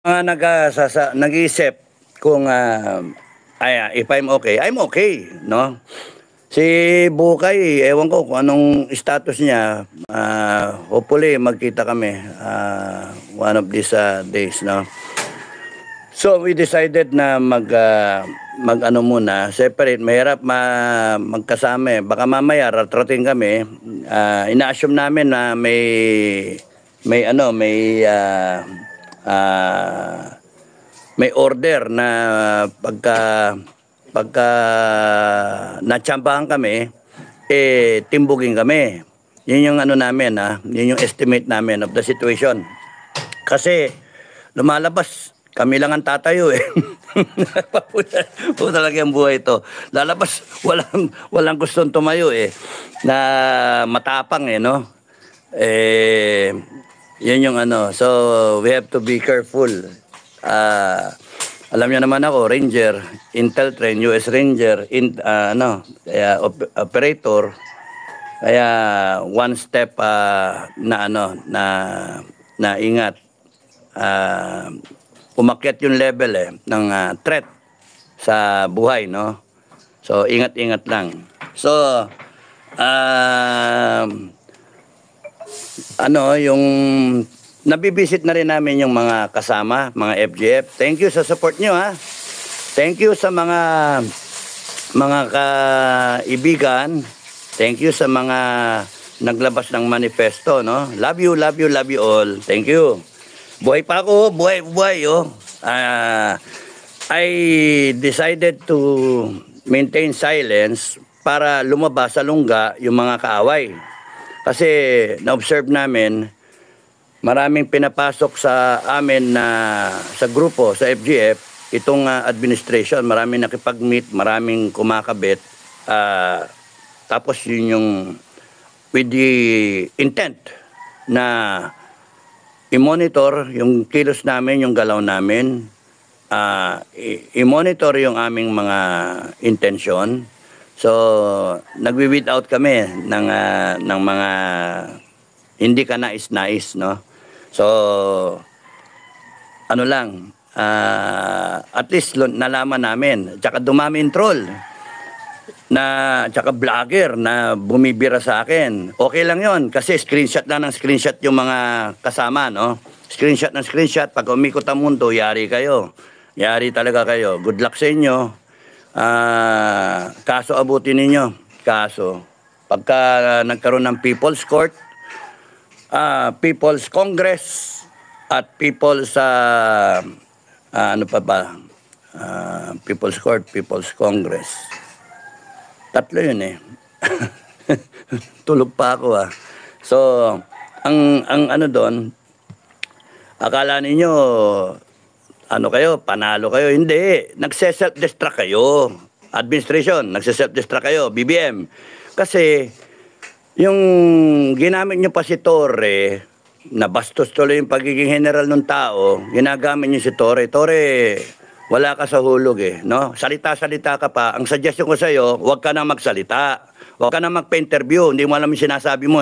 Nag-iisip kung if I'm okay, no? Si Bukay, ewan ko kung anong status niya. Hopefully magkita kami one of these days, no? So we decided na mag ano muna, separate, mahirap magkasama eh. Baka mamaya ratrating kami. Ina-assume namin na may order na pagka natsambahan kami, timbugin kami. Yun yung ano namin, yun yung estimate namin of the situation. Kasi lumalabas, kami lang ang tatayo eh. Po talaga ang buhay ito. Lalabas, walang gustong tumayo eh. Na matapang eh, no? Yun yung ano. So, we have to be careful. Alam niyo naman ako, Ranger, Inteltrain, US Ranger, kaya operator. Kaya one step na ingat. Umakyat yung level ng threat sa buhay, no? So, ingat-ingat lang. So, yung nabibisit na rin namin yung mga kasama, mga FGF. Thank you sa support nyo, ha. Thank you sa mga kaibigan. Thank you sa mga naglabas ng manifesto, no. Love you, love you, love you all. Thank you. Buhay pa ako, buhay, oh. I decided to maintain silence para lumabas sa lungga yung mga kaaway. Kasi na-observe namin, maraming pinapasok sa amin sa grupo, sa FGF, itong administration. Maraming nakipag-meet, maraming kumakabit. Tapos yun yung with the intent na i-monitor yung kilos namin, yung galaw namin. I-monitor yung aming mga intensyon. So, nagwi-weed out kami ng mga hindi ka nais-nais, no? So, ano lang, at least nalaman namin. Tsaka dumami yung troll, tsaka vlogger na bumibira sa akin. Okay lang yon kasi screenshot lang ng screenshot yung mga kasama, no? Screenshot ng screenshot, pag umikot ang mundo, yari kayo. Yari talaga kayo. Good luck sa inyo. Kaso abutin ninyo. Kaso. Pagka nagkaroon ng People's Court, People's Congress, at People's People's Court, People's Congress. Tatlo yun eh. Tulog pa ako So, ang ano doon, akala ninyo, panalo kayo. Hindi. Nagse-self-destruct kayo. Administration, nagse-self-destruct kayo. BBM. Kasi, yung ginamit nyo pa si Torre, na bastos tuloy yung pagiging general ng tao, ginagamit nyo si Torre. Torre, wala ka sa hulog no? Salita-salita ka pa. Ang suggestion ko sa'yo, huwag ka na magsalita. Huwag ka na magpa-interview. Hindi mo alam yung sinasabi mo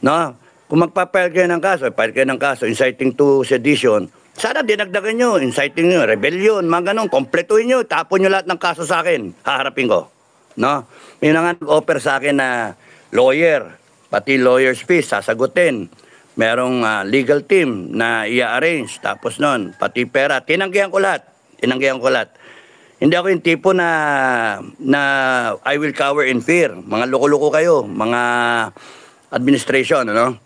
no? Kung magpa-file kayo ng kaso, file kayo ng kaso, inciting to sedition, sana dinagdagan nyo, inciting nyo, rebellion, mga ganun, kompletuhin nyo, tapon nyo lahat ng kaso sa akin, haharapin ko. No? Yun nga nag-offer sa akin na lawyer, pati lawyer's fees, sasagutin. Merong legal team na i-arrange, tapos nun, pati pera, tinanggihan ko lahat. Hindi ako yung tipo na I will cower in fear. Mga loko-loko kayo, mga administration, ano?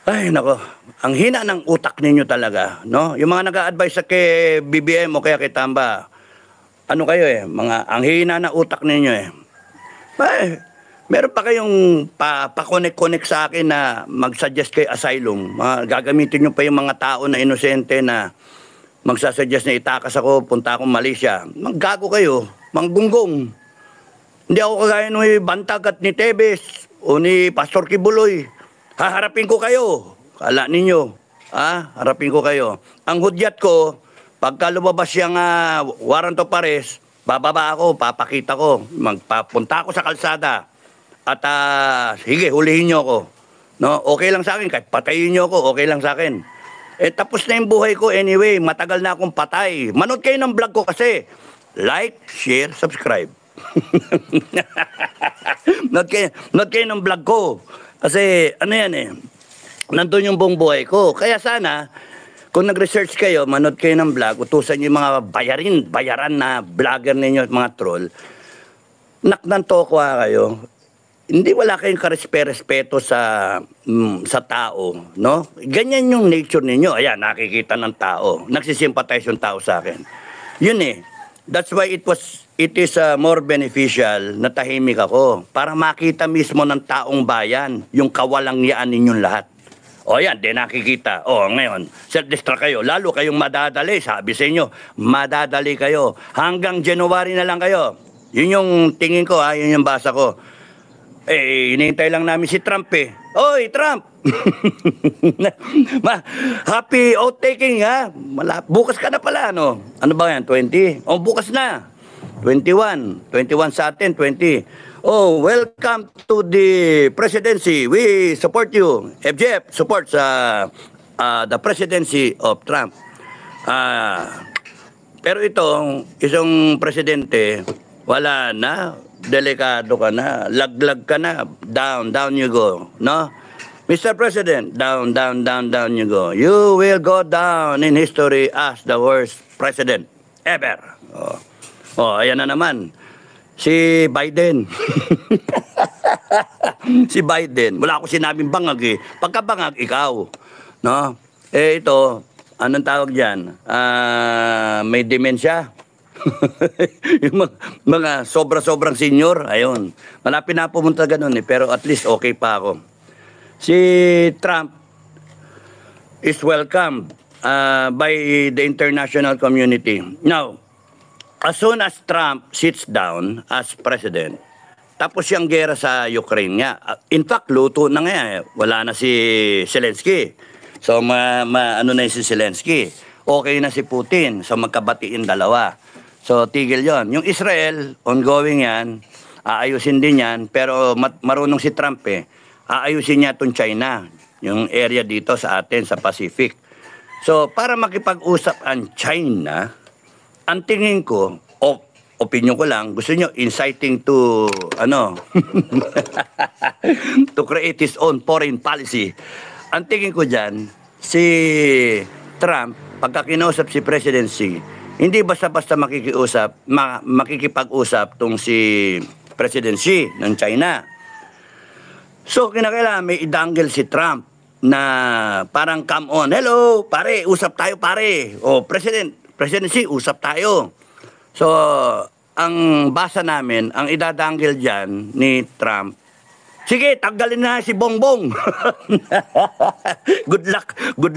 Ay, nako. Ang hina ng utak ninyo talaga, no? Yung mga nag-a-advise sa kay BBM o kaya kay Tamba, ano kayo ang hina ng utak ninyo Ay, meron pa kayong pa-connect sa akin na mag-suggest kay asylum. Gagamitin nyo pa yung mga tao na inosente na magsasuggest na itakas ako, punta akong Malaysia. Maggago kayo, manggunggong. Hindi ako kagaya ni Bantag at ni Tebes o ni Pastor Kibuloy. Haharapin ko kayo. Kala ninyo. Harapin ko kayo. Ang hudyat ko, pagka lumabas yung warrant of arrest, bababa ako, papakita ko. Magpapunta ako sa kalsada. At sige, hulihin nyo ako. No? Okay lang sa akin. Kahit patayin nyo ako, okay lang sa akin. Eh, tapos na yung buhay ko anyway. Matagal na akong patay. Manood kayo ng vlog ko kasi. Like, share, subscribe. Nood kayo ng vlog ko. Kasi, ano yan eh, nandun yung buong buhay ko. Kaya sana, kung nag-research kayo, manood kayo ng vlog, utusan yung mga bayaran na vlogger ninyo at mga troll, naknantokwa kayo. Hindi wala kayong karespeto sa tao, no? Ganyan yung nature ninyo. Ayan, nakikita ng tao. Nagsisimpatize yung tao sa akin. Yun eh. That's why it is more beneficial na tahimik ako para makita mismo ng taong bayan yung kawalangyaan ninyong lahat. O yan, di nakikita. O ngayon, self-destruct kayo. Lalo kayong madadali. Sabi sa inyo, madadali kayo. Hanggang January na lang kayo. Yun yung tingin ko, yun yung basa ko. Eh, hinihintay lang namin si Trump eh. Oy, Trump! Happy outtaking ha? Bukas ka na pala, ano? Ano ba yan, 20? Oh, bukas na. 21. 21 sa atin, 20. Oh, welcome to the presidency. We support you. FJF supports the presidency of Trump. Pero itong isang presidente, wala na. Delikado ka na, laglag ka na, down you go, no? Mr. President, down you go. You will go down in history as the worst president ever. Ayan na naman. Si Biden. Si Biden. Wala akong sinabing bangag eh. Pagkabangag, ikaw. No? Eh ito, anong tawag dyan? May demensya. Yung mga sobra-sobrang senior, ayun. Malapit na pumunta ganun eh, pero at least okay pa ako. Si Trump is welcomed by the international community. Now, as soon as Trump sits down as president, tapos yung gera sa Ukraine nga. In fact, luto na nga eh. Wala na si Zelensky. So, ano na si Zelensky. Okay na si Putin. So, magkabatiin dalawa. So, tigil yon. Yung Israel, ongoing yan, aayusin din yan, pero marunong si Trump eh. Aayusin niya itong China, yung area dito sa atin, sa Pacific. So, para makipag-usap ang China, ang tingin ko, opinion ko lang, gusto nyo inciting to, to create his own foreign policy. Ang tingin ko dyan, si Trump, pagka kinausap si presidency, hindi basta-basta makikipag-usap tong si President Xi ng China. So, kinakailangan may idangle si Trump na parang come on, hello, pare, usap tayo pare. O, President Xi, usap tayo. So, ang basa namin, ang idadangle dyan ni Trump, sige, tanggalin na si Bongbong. Good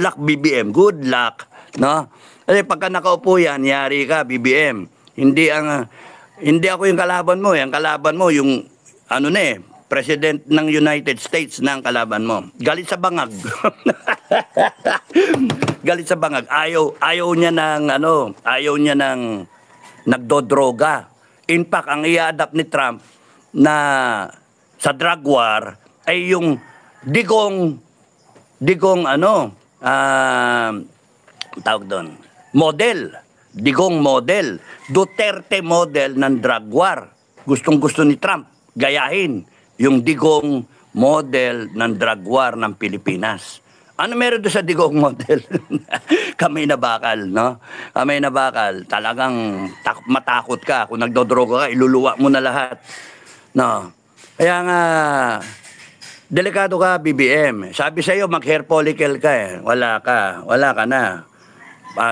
luck BBM, good luck. No? Kasi pagka nakaupo yan, yari ka, BBM. Hindi ako yung kalaban mo. Ang kalaban mo, yung, President ng United States na ang kalaban mo. Galit sa bangag. Galit sa bangag. Ayaw niya ng nagdodroga. In fact, ang i-adapt ni Trump na sa drug war ay yung digong tawag doon, model, digong model, Duterte model ng drug war. Gustong-gusto ni Trump gayahin yung digong model ng drug war ng Pilipinas. Ano meron doon sa digong model? Kamay na bakal, no? Kamay na bakal. Talagang matakot ka. Kung nagdodroga ka, iluluwa mo na lahat. No? Kaya nga, delikado ka, BBM. Sabi sa'yo, mag-hair follicle ka eh. Wala ka na.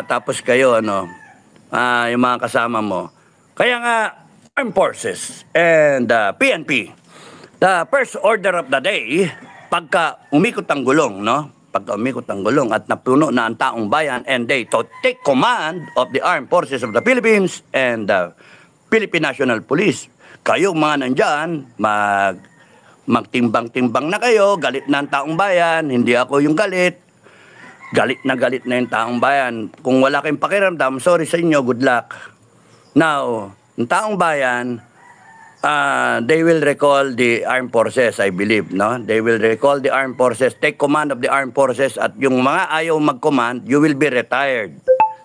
Tapos kayo, yung mga kasama mo. Kaya nga, Armed Forces and PNP, the first order of the day, pagka umikot ang gulong, Pagka umikot ang gulong at napuno na ang taong bayan and they to take command of the Armed Forces of the Philippines and the Philippine National Police. Kayo mga nandyan, magtimbang-timbang na kayo, galit na ang taong bayan, hindi ako yung galit. Galit na yung taong bayan. Kung wala kayong pakiramdam, sorry sa inyo, good luck. Now, ang taong bayan, they will recall the armed forces, I believe, no? They will recall the armed forces, take command of the armed forces, at yung mga ayaw mag-command, you will be retired.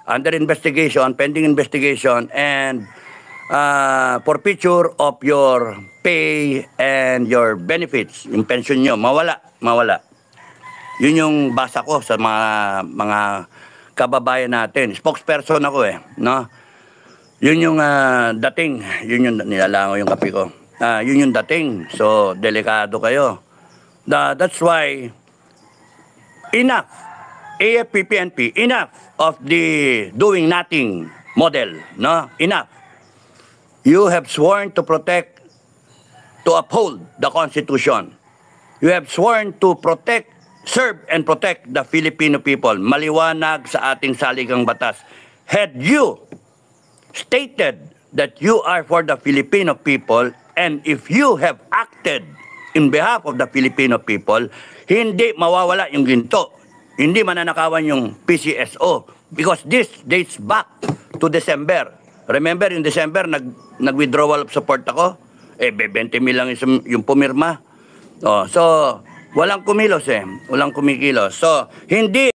Under investigation, pending investigation, and forfeiture of your pay and your benefits, yung pension nyo, mawala. Yun yung basa ko sa mga kababayan natin. Spokesperson ako no? Yun yung dating, yun yung nilalango yung kape ko. Yun yung dating. So, delikado kayo. That's why, enough, AFP-PNP, enough of the doing nothing model, no? Enough. You have sworn to protect, to uphold the Constitution. You have sworn to protect, serve and protect the Filipino people. Maliwanag sa ating saligang batas. Had you stated that you are for the Filipino people, and if you have acted in behalf of the Filipino people, hindi mawawala yung ginto. Hindi mananakawan yung PCSO. Because this dates back to December. Remember, in December, nag-withdrawal of support ako? 20 mil lang yung pumirma. So, walang kumilos Walang kumikilos. So, hindi